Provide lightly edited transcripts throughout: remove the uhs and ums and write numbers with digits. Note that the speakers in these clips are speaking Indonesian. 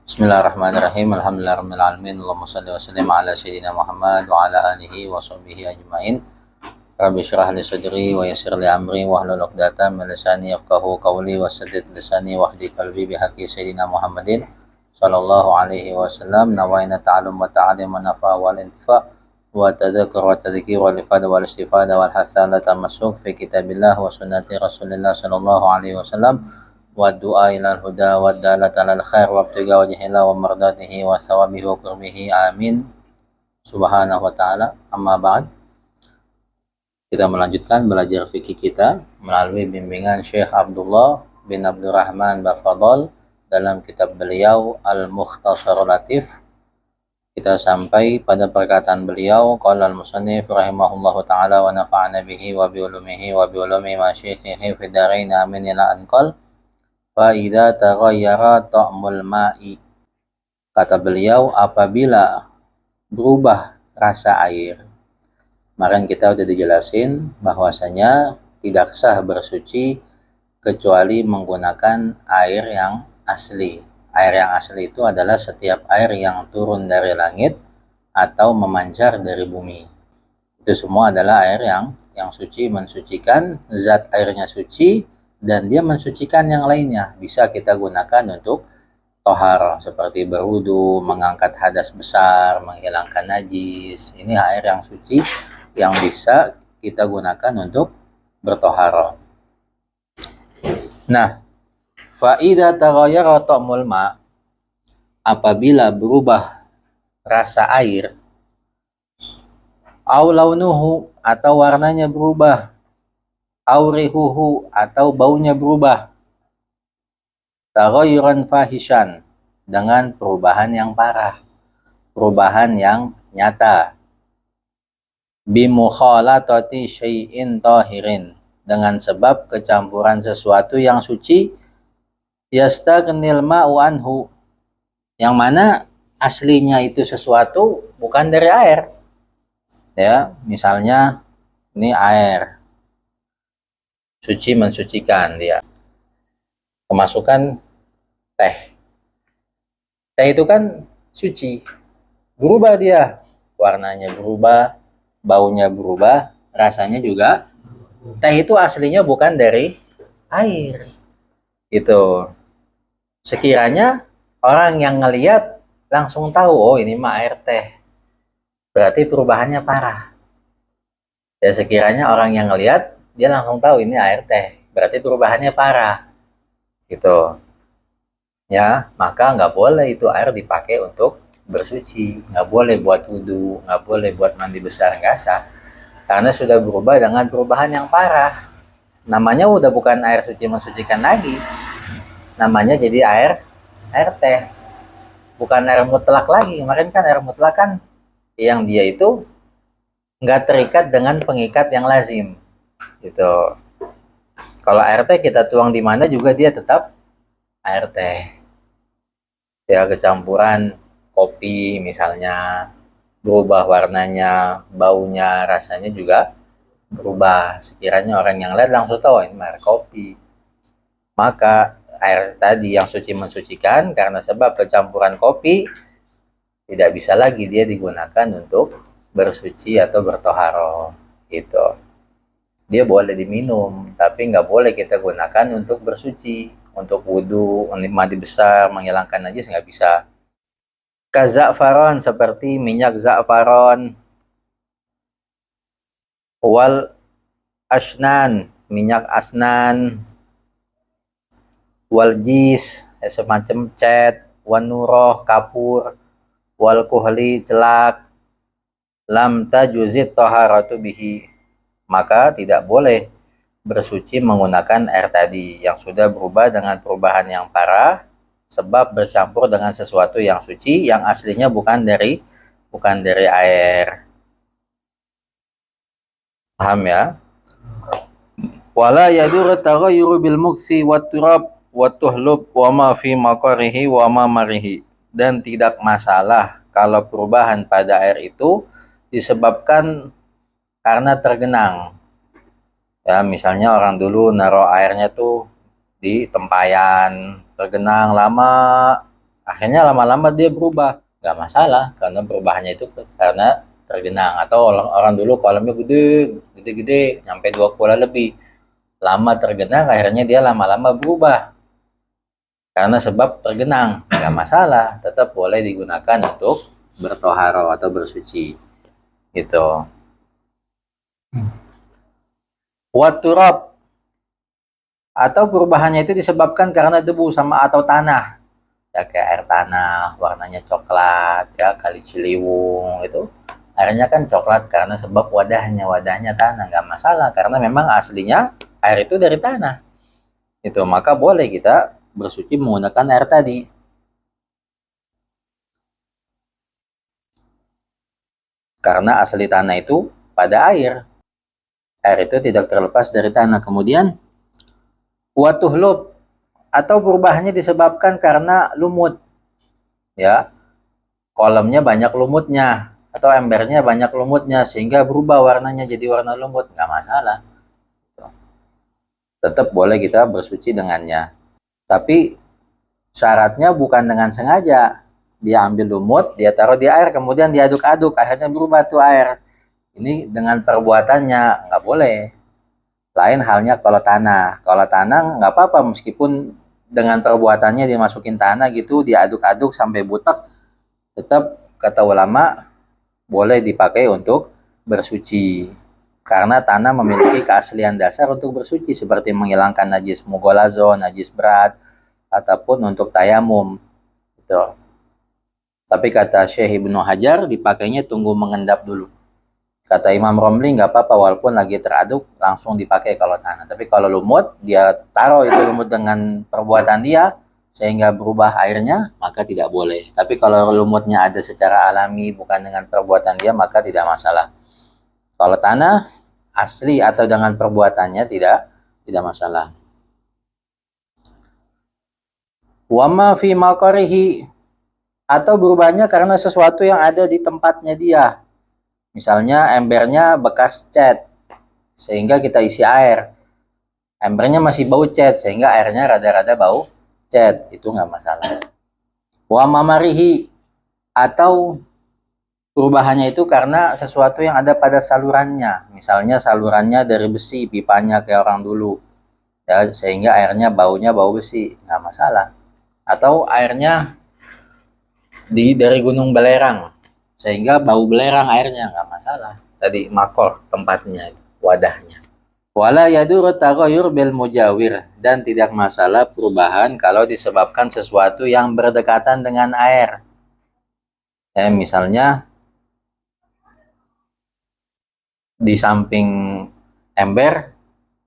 Bismillahirrahmanirrahim. Alhamdulillahirabbil alamin. Allahumma shalli wa sallim ala sayyidina Muhammad wa ala alihi wa sahbihi ajmain. Rabbi shrah li sadri wa yassir li amri wahlul 'uqdatam min lisani yafqahu qawli wasaddid lisani wahdi qalbi bihaqqi sayyidina Muhammadin sallallahu alaihi wasallam. Nawaina ta'allum wa ta'lim wa nafa wal intifa wa tadhakkur wa tadhkir wal ifada wal istifada wal hasana tamassuk fi kitabillah wa sunnati Rasulillah sallallahu alaihi wasallam wa du'a ilal huda wa dalata alal khair wa ibtiga wajhillah wa mardatihi wa thawabihi wa qurbihi amin subhanahu wa ta'ala. Amma ba'd, kita melanjutkan belajar fikih kita melalui bimbingan Syekh Abdullah bin Abdurrahman Bafadol dalam kitab beliau Al-Mukhtasarul Latif. Kita sampai pada perkataan beliau, qala al-musannif rahimahullahu ta'ala wa nafa'ana bihi wa bi ulumihi wa bi ulumi masyayikhihi fid dharain amin ila anqal. Fa'idha taghayyara ta'mul ma'i. Kata beliau, apabila berubah rasa air. Kemarin kita udah dijelasin bahwasanya tidak sah bersuci kecuali menggunakan air yang asli. Air yang asli itu adalah setiap air yang turun dari langit atau memancar dari bumi. Itu semua adalah air yang suci, mensucikan, zat airnya suci dan dia mensucikan yang lainnya. Bisa kita gunakan untuk tohar seperti berwudu, mengangkat hadas besar, menghilangkan najis. Ini air yang suci yang bisa kita gunakan untuk bertohara. Nah, fa'idha taghayyara ta'mul ma', apabila berubah rasa air, au launuhu, atau warnanya berubah, aurihuhu, atau baunya berubah, taghayyuran fahishan, dengan perubahan yang parah, perubahan yang nyata, bimukhalatati syai'in tahirin, dengan sebab kecampuran sesuatu yang suci, yastaghnil ma'u anhu, yang mana aslinya itu sesuatu bukan dari air. Ya, misalnya ini air suci, mensucikan, dia kemasukan teh. Teh itu kan suci, berubah dia, warnanya berubah, baunya berubah, rasanya juga. Teh itu aslinya bukan dari air. Itu sekiranya orang yang ngelihat langsung tahu, oh ini mah air teh, berarti perubahannya parah. Ya, sekiranya orang yang ngelihat dia langsung tahu ini air teh, berarti perubahannya parah, gitu. Ya, maka nggak boleh itu air dipakai untuk bersuci, nggak boleh buat wudhu, nggak boleh buat mandi besar, nggak sah, karena sudah berubah dengan perubahan yang parah. Namanya udah bukan air suci mensucikan lagi, namanya jadi air teh, bukan air mutlak lagi. Kemarin kan air mutlak kan yang dia itu nggak terikat dengan pengikat yang lazim. Gitu. Kalau air teh kita tuang di mana juga dia tetap air teh. Ya, kecampuran kopi misalnya, berubah warnanya, baunya, rasanya juga berubah. Sekiranya orang yang lihat langsung tahu ini air kopi. Maka air tadi yang suci mensucikan karena sebab kecampuran kopi tidak bisa lagi dia digunakan untuk bersuci atau bertoharo. Gitu. Dia boleh diminum, tapi nggak boleh kita gunakan untuk bersuci, untuk wudhu, mandi besar, menghilangkan najis, nggak bisa. Kaza'faron, seperti minyak za'faron, wal asnan, minyak asnan, wal jis, semacam cat, wanuroh, kapur, wal kuhli, celak, lam tajuzit toharatu bihi, maka tidak boleh bersuci menggunakan air tadi yang sudah berubah dengan perubahan yang parah, sebab bercampur dengan sesuatu yang suci yang aslinya bukan dari air. Paham ya? Wala yadur taghayyuru bil muksi wat turab wat tuhlub wa ma fi maqarihi wa ma marihi, dan tidak masalah kalau perubahan pada air itu disebabkan karena tergenang. Ya, misalnya orang dulu naruh airnya tuh di tempayan, tergenang lama, Akhirnya lama-lama dia berubah, nggak masalah karena perubahannya itu karena tergenang. Atau orang dulu kolamnya gede-gede sampai 20 lebih, lama tergenang akhirnya dia lama-lama berubah karena sebab tergenang, nggak masalah, tetap boleh digunakan untuk bertoharo atau bersuci gitu. Waturab, atau perubahannya itu disebabkan karena debu sama atau tanah, ya kayak air tanah warnanya coklat, ya kali Ciliwung itu airnya kan coklat karena sebab wadahnya tanah, nggak masalah karena memang aslinya air itu dari tanah itu, maka boleh kita bersuci menggunakan air tadi karena asli tanah itu pada air itu tidak terlepas dari tanah. Kemudian watuhlub, atau perubahannya disebabkan karena lumut, ya kolamnya banyak lumutnya atau embernya banyak lumutnya sehingga berubah warnanya jadi warna lumut, nggak masalah, tetap boleh kita bersuci dengannya. Tapi syaratnya bukan dengan sengaja dia ambil lumut, dia taruh di air, kemudian diaduk-aduk akhirnya berubah tuh air, ini dengan perbuatannya nggak boleh. Lain halnya kalau tanah nggak apa-apa meskipun dengan perbuatannya dimasukin tanah gitu, diaduk-aduk sampai butek, tetap kata ulama boleh dipakai untuk bersuci karena tanah memiliki keaslian dasar untuk bersuci seperti menghilangkan najis mugolazo, najis berat, ataupun untuk tayamum gitu. Tapi kata Syekh Ibnu Hajar dipakainya tunggu mengendap dulu. Kata Imam Romli nggak apa-apa walaupun lagi teraduk langsung dipakai kalau tanah. Tapi kalau lumut dia taruh itu lumut dengan perbuatan dia sehingga berubah airnya maka tidak boleh. Tapi kalau lumutnya ada secara alami bukan dengan perbuatan dia maka tidak masalah. Kalau tanah asli atau dengan perbuatannya tidak masalah. Wama fi maqarihi, atau berubahnya karena sesuatu yang ada di tempatnya dia. Misalnya embernya bekas cat sehingga kita isi air, embernya masih bau cat sehingga airnya rada-rada bau cat, itu nggak masalah. Wa mamarihi, atau perubahannya itu karena sesuatu yang ada pada salurannya, misalnya salurannya dari besi, pipanya kayak orang dulu ya sehingga airnya baunya bau besi, nggak masalah. Atau airnya dari Gunung Belerang sehingga bau belerang airnya, nggak masalah, tadi makor tempatnya wadahnya. Wala yadur taghayyur bil mujawir, dan tidak masalah perubahan kalau disebabkan sesuatu yang berdekatan dengan air. Misalnya di samping ember,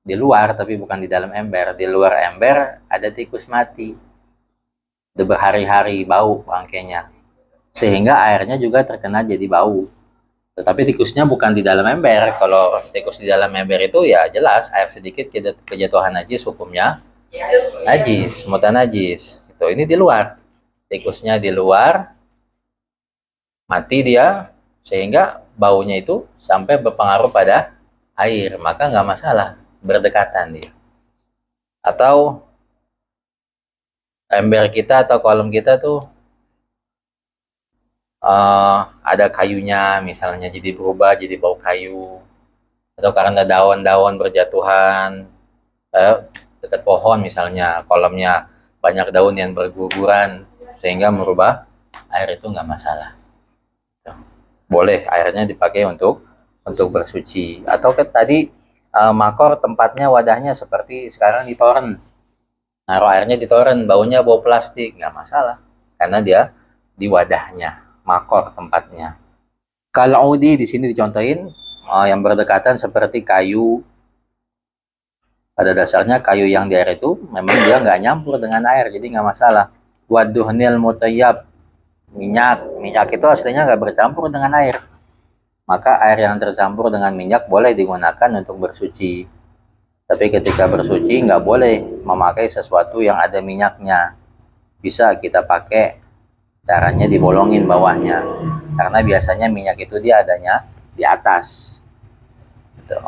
di luar tapi bukan di dalam ember, di luar ember ada tikus mati udah berhari-hari bau bangkainya sehingga airnya juga terkena jadi bau. Tetapi tikusnya bukan di dalam ember. Kalau tikus di dalam ember itu ya jelas air sedikit kejatuhan najis, hukumnya najis, mutan najis. Itu ini di luar. Tikusnya di luar, mati dia sehingga baunya itu sampai berpengaruh pada air, maka nggak masalah, berdekatan dia. Atau ember kita atau kolam kita tuh ada kayunya misalnya jadi berubah jadi bau kayu, atau karena daun-daun berjatuhan dekat pohon misalnya, kolamnya banyak daun yang berguguran sehingga merubah air, itu nggak masalah, boleh airnya dipakai untuk bersuci. Atau tadi makor tempatnya wadahnya seperti sekarang di toren, naruh airnya di toren baunya bau plastik, nggak masalah karena dia di wadahnya, makor tempatnya. Kalau di sini dicontohin yang berdekatan seperti kayu. Pada dasarnya kayu yang di air itu memang dia nggak nyampur dengan air, jadi nggak masalah. Waduhnil mutayyab, minyak itu aslinya nggak bercampur dengan air. Maka air yang tercampur dengan minyak boleh digunakan untuk bersuci. Tapi ketika bersuci nggak boleh memakai sesuatu yang ada minyaknya. Bisa kita pakai, caranya dibolongin bawahnya karena biasanya minyak itu dia adanya di atas gitu.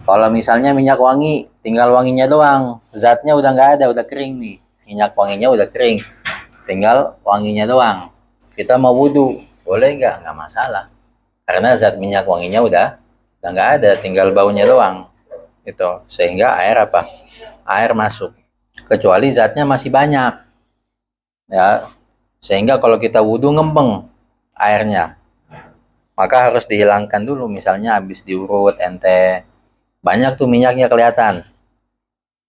Kalau misalnya minyak wangi tinggal wanginya doang, zatnya udah nggak ada, udah kering nih, minyak wanginya udah kering, tinggal wanginya doang. Kita mau wudhu, boleh nggak? Nggak masalah. Karena zat minyak wanginya udah nggak ada, tinggal baunya doang. Itu sehingga air apa? Air masuk. Kecuali zatnya masih banyak, ya. Sehingga kalau kita wudhu ngempeng airnya, maka harus dihilangkan dulu. Misalnya habis diurut ente, banyak tuh minyaknya kelihatan,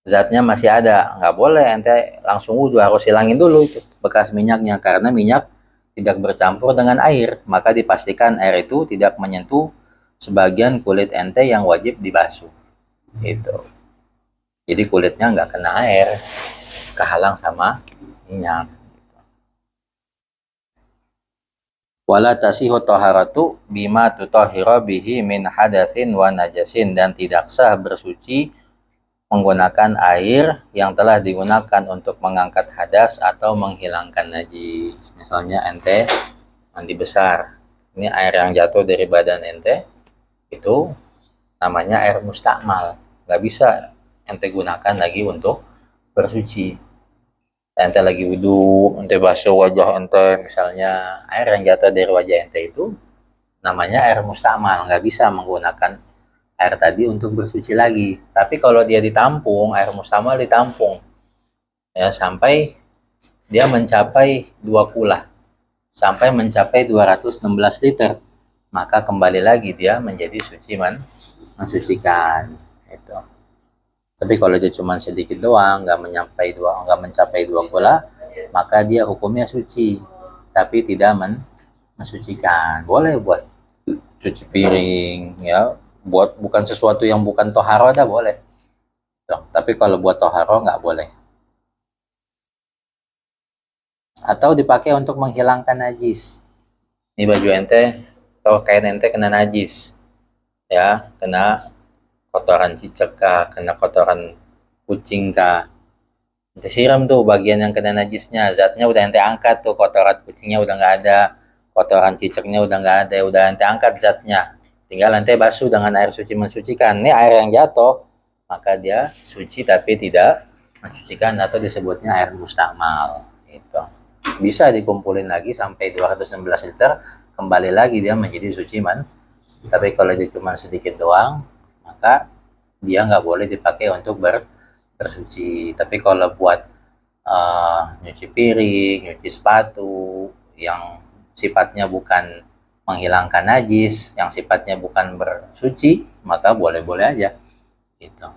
zatnya masih ada, nggak boleh ente langsung wudhu, harus hilangin dulu itu bekas minyaknya, karena minyak tidak bercampur dengan air, maka dipastikan air itu tidak menyentuh sebagian kulit ente yang wajib dibasuh. Itu jadi kulitnya nggak kena air, kehalang sama minyak. Wala tasihu taharatu bima tutahhira bihi min hadatsin wa najasin, dan tidak sah bersuci menggunakan air yang telah digunakan untuk mengangkat hadas atau menghilangkan najis. Misalnya ente mandi besar, ini air yang jatuh dari badan ente itu namanya air mustakmal, nggak bisa ente gunakan lagi untuk bersuci. Ente lagi wudhu, ente basuh wajah ente, misalnya air yang jatuh dari wajah ente itu namanya air mustakmal, nggak bisa menggunakan air tadi untuk bersuci lagi. Tapi kalau dia ditampung, air mustakmal ditampung, ya, sampai dia mencapai 2 kula, sampai mencapai 216 liter, maka kembali lagi dia menjadi suci mensucikan. Itu. Tapi kalau dia cuma sedikit doang, nggak mencapai 2 kula, maka dia hukumnya suci, tapi tidak mensucikan. Boleh buat cuci piring, ya, buat bukan sesuatu yang bukan toharo dah boleh. Tuh, tapi kalau buat toharo nggak boleh. Atau dipakai untuk menghilangkan najis. Ini baju ente atau kain ente kena najis, ya, kena kotoran cicak kah, kena kotoran kucing kah, ente siram tuh bagian yang kena najisnya, zatnya udah ente angkat tuh, kotoran kucingnya udah nggak ada, kotoran cicaknya udah nggak ada, udah ente angkat zatnya, tinggal ente basuh dengan air suci mensucikan. Ini air yang jatuh, maka dia suci tapi tidak mensucikan, atau disebutnya air mustakmal. Itu bisa dikumpulin lagi sampai 216 liter, kembali lagi dia menjadi suci tapi kalau dia cuma sedikit doang, maka dia nggak boleh dipakai untuk bersuci. Tapi kalau buat nyuci piring, nyuci sepatu, yang sifatnya bukan menghilangkan najis, yang sifatnya bukan bersuci, maka boleh-boleh aja. Gitu.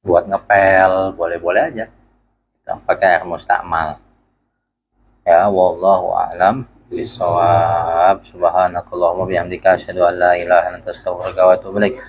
Buat ngepel, boleh-boleh aja. Gitu. Pakai air mustakmal. Ya, wallahu a'lam bishawab. Subhanakallahumma bihamdika asyhadu an la ilaha illa anta astaghfiruka wa atubu ilaik.